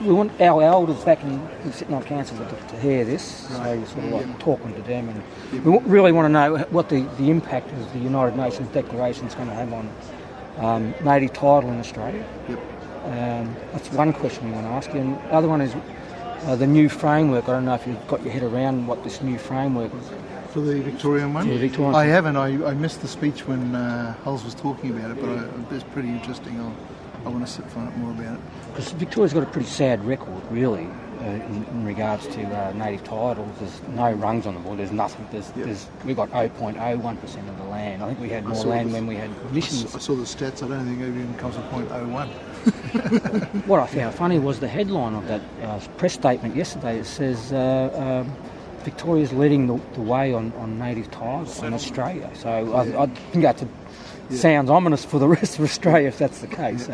we want our elders back in sitting on council to hear this, so you're sort of like talking to them, and we really want to know what the impact of the United Nations Declaration is going to have on native title in Australia. Yep. That's one question we want to ask you. And the other one is the new framework. I don't know if you've got your head around what this new framework is. For the Victorian one? Yeah, Victorian. I haven't. I missed the speech when Hulls was talking about it, but it's pretty interesting. I want to find out more about it. Because Victoria's got a pretty sad record, really, in regards to native titles. There's no rungs on the board. There's nothing. We've got 0.01% of the land. I think we had more land when we had missions. I saw the stats. I don't think it even comes to 0.01. What I found funny was the headline of that press statement yesterday. It says Victoria's leading the way on native titles in Australia. So I think that sounds ominous for the rest of Australia if that's the case.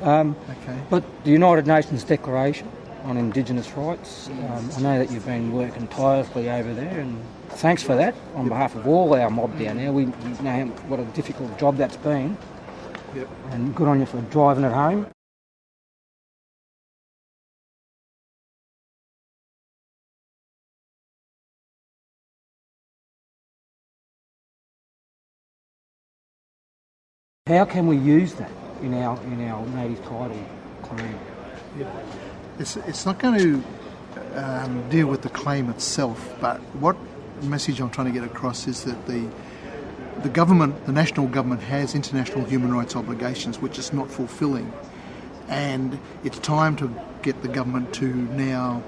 Okay. But the United Nations Declaration on Indigenous Rights, I know that you've been working tirelessly over there, and thanks for that on behalf of all our mob down there. We know what a difficult job that's been, and good on you for driving it home. How can we use that in our native title claim? It's not going to deal with the claim itself, but what message I'm trying to get across is that the government, the national government, has international human rights obligations which it's not fulfilling, and it's time to get the government to now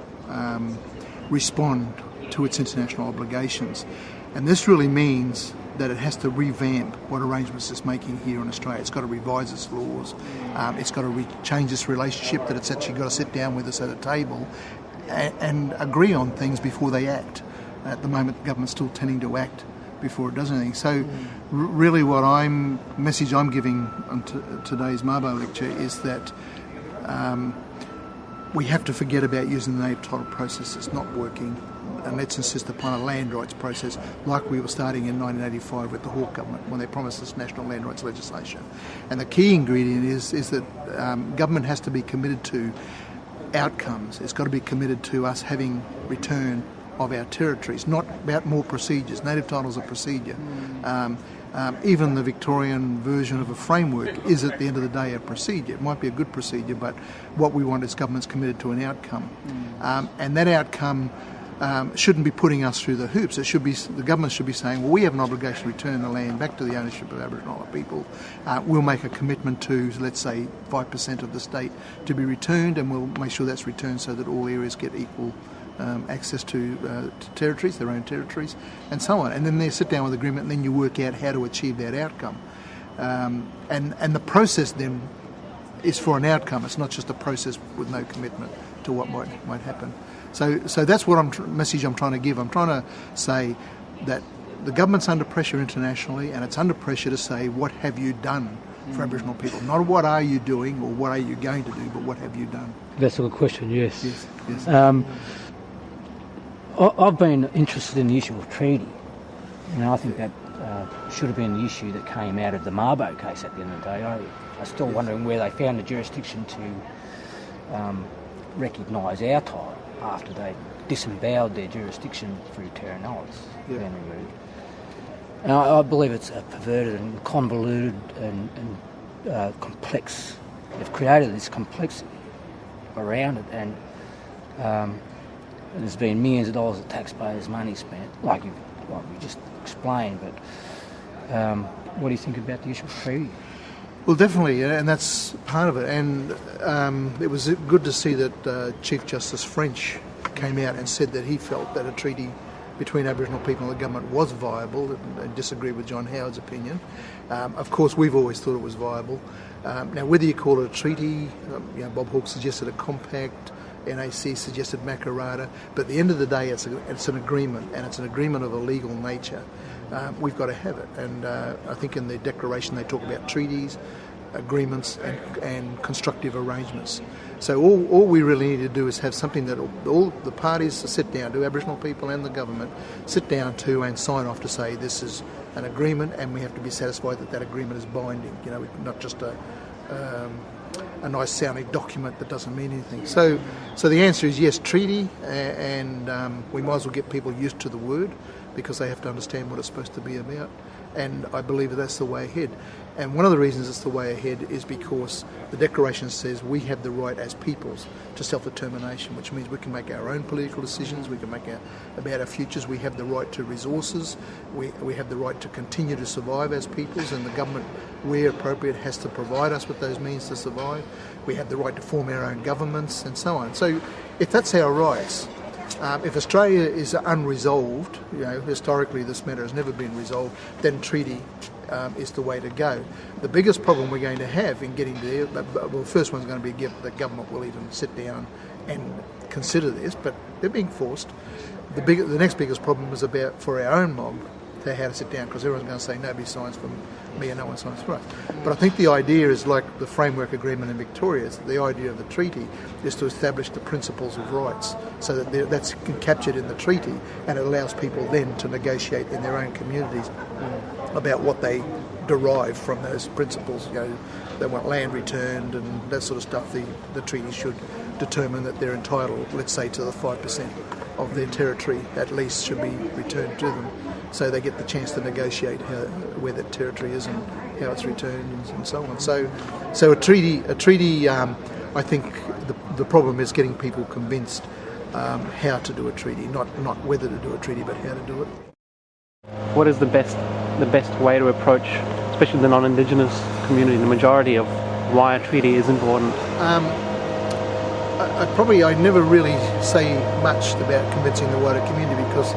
respond to its international obligations, and this really means that it has to revamp what arrangements it's making here in Australia. It's got to revise its laws. It's got to change this relationship, that it's actually got to sit down with us at a table and agree on things before they act. At the moment, the government's still tending to act before it does anything. So really what message I'm giving on today's Mabo Lecture is that we have to forget about using the native title process. It's not working. And let's insist upon a land rights process like we were starting in 1985 with the Hawke Government when they promised us national land rights legislation. And the key ingredient is that government has to be committed to outcomes. It's got to be committed to us having return of our territories, not about more procedures. Native title's a procedure. Even the Victorian version of a framework is at the end of the day a procedure. It might be a good procedure, but what we want is governments committed to an outcome. And that outcome shouldn't be putting us through the hoops. It should be, the government should be saying, well, we have an obligation to return the land back to the ownership of Aboriginal people. We'll make a commitment to, let's say, 5% of the state to be returned, and we'll make sure that's returned so that all areas get equal access to territories, their own territories, and so on. And then they sit down with agreement, and then you work out how to achieve that outcome. And the process then is for an outcome. It's not just a process with no commitment to what might happen. So that's what message I'm trying to give. I'm trying to say that the government's under pressure internationally, and it's under pressure to say, what have you done for Aboriginal people? Not what are you doing or what are you going to do, but what have you done? That's a good question, yes. Yes. I've been interested in the issue of treaty. I think that should have been the issue that came out of the Mabo case at the end of the day. I'm still wondering where they found the jurisdiction to recognise our title after they disemboweled their jurisdiction through terra nullius. And I believe it's a perverted and convoluted and complex. They've created this complexity around it, and there's been millions of dollars of taxpayers' money spent, like you just explained. But what do you think about the issue of treaty? Well, definitely, and that's part of it. And it was good to see that Chief Justice French came out and said that he felt that a treaty between Aboriginal people and the government was viable, and disagreed with John Howard's opinion. Of course, we've always thought it was viable. Now, whether you call it a treaty, Bob Hawke suggested a compact, NAC suggested Makarrata, but at the end of the day, it's an agreement, and it's an agreement of a legal nature. We've got to have it, and I think in the declaration they talk about treaties, agreements, and constructive arrangements. So all we really need to do is have something that all the parties sit down to, Aboriginal people and the government, sit down to and sign off to say this is an agreement, and we have to be satisfied that that agreement is binding. Not just a nice sounding document that doesn't mean anything. So the answer is yes, treaty, and we might as well get people used to the word, because they have to understand what it's supposed to be about. And I believe that's the way ahead. And one of the reasons it's the way ahead is because the Declaration says we have the right as peoples to self-determination, which means we can make our own political decisions, we can make about our futures, we have the right to resources, we have the right to continue to survive as peoples, and the government, where appropriate, has to provide us with those means to survive. We have the right to form our own governments and so on. So if that's our rights, if Australia is unresolved, historically this matter has never been resolved, then treaty is the way to go. The biggest problem we're going to have in getting there, well, the first one's going to be the government will even sit down and consider this, but they're being forced. The next biggest problem is about, for our own mob, how to sit down, because everyone's going to say nobody signs for me and no one signs for us. But I think the idea is like the framework agreement in Victoria. The idea of the treaty is to establish the principles of rights, so that that's captured in the treaty, and it allows people then to negotiate in their own communities about what they derive from those principles. They want land returned and that sort of stuff. The treaty should determine that they're entitled, let's say, to the 5% of their territory at least should be returned to them, so they get the chance to negotiate where that territory is and how it's returned and so on. So a treaty. I think the problem is getting people convinced how to do a treaty, not whether to do a treaty, but how to do it. What is the best way to approach, especially the non-Indigenous community, the majority, of why a treaty is important? I never really say much about convincing the wider community, because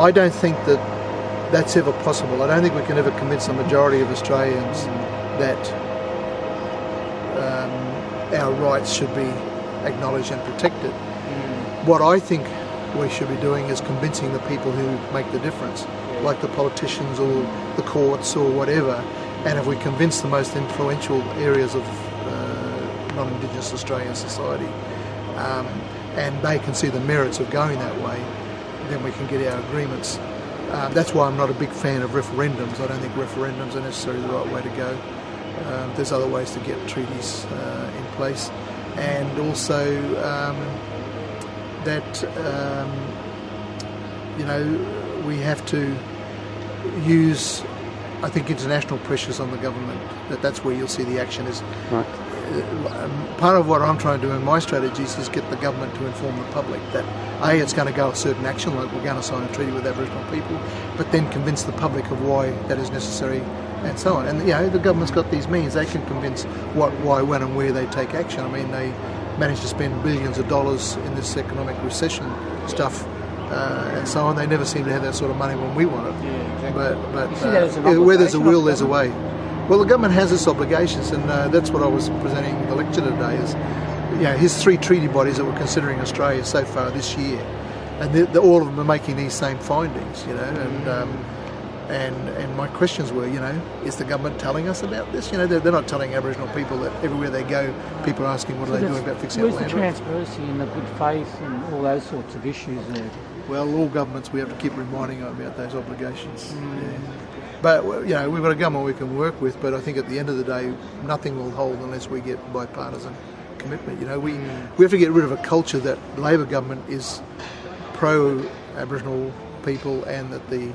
I don't think that's ever possible. I don't think we can ever convince the majority of Australians that our rights should be acknowledged and protected. What I think we should be doing is convincing the people who make the difference, like the politicians or the courts or whatever. And if we convince the most influential areas of non-Indigenous Australian society, and they can see the merits of going that way, then we can get our agreements. That's why I'm not a big fan of referendums. I don't think referendums are necessarily the right way to go. There's other ways to get treaties in place, and also we have to use, I think, international pressures on the government. That's where you'll see the action is. Right. Part of what I'm trying to do in my strategies is get the government to inform the public that it's going to go a certain action, like we're going to sign a treaty with Aboriginal people, but then convince the public of why that is necessary and so on. And the government's got these means; they can convince what, why, when, and where they take action. I mean, they managed to spend billions of dollars in this economic recession stuff. And so on. They never seem to have that sort of money when we want it. Yeah, exactly. But where there's a will, there's a way. Well, the government has its obligations, and that's what I was presenting the lecture today. Is here's 3 treaty bodies that were considering Australia so far this year, and all of them are making these same findings. And my questions were, is the government telling us about this? They're not telling Aboriginal people that everywhere they go, people are asking what are they doing about fixing our land. Where's the transparency and the good faith and all those sorts of issues there? Well, all governments, we have to keep reminding them about those obligations. Yeah. But, we've got a government we can work with, but I think at the end of the day, nothing will hold unless we get bipartisan commitment. We have to get rid of a culture that Labor government is pro-Aboriginal people and that the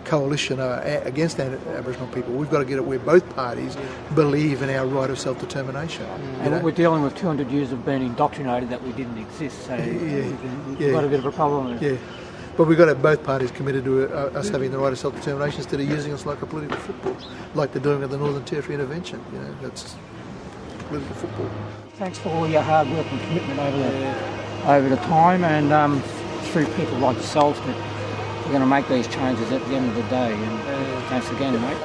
coalition are against Aboriginal people. We've got to get it where both parties believe in our right of self-determination. And we're dealing with 200 years of being indoctrinated that we didn't exist, so we've got a bit of a problem. Yeah, but we've got to have both parties committed to us having the right of self-determination instead of using us like a political football, like they're doing with the Northern Territory intervention. That's political football. Thanks for all your hard work and commitment over the time, and through people like yourself that we're going to make these changes at the end of the day. And thanks again, mate.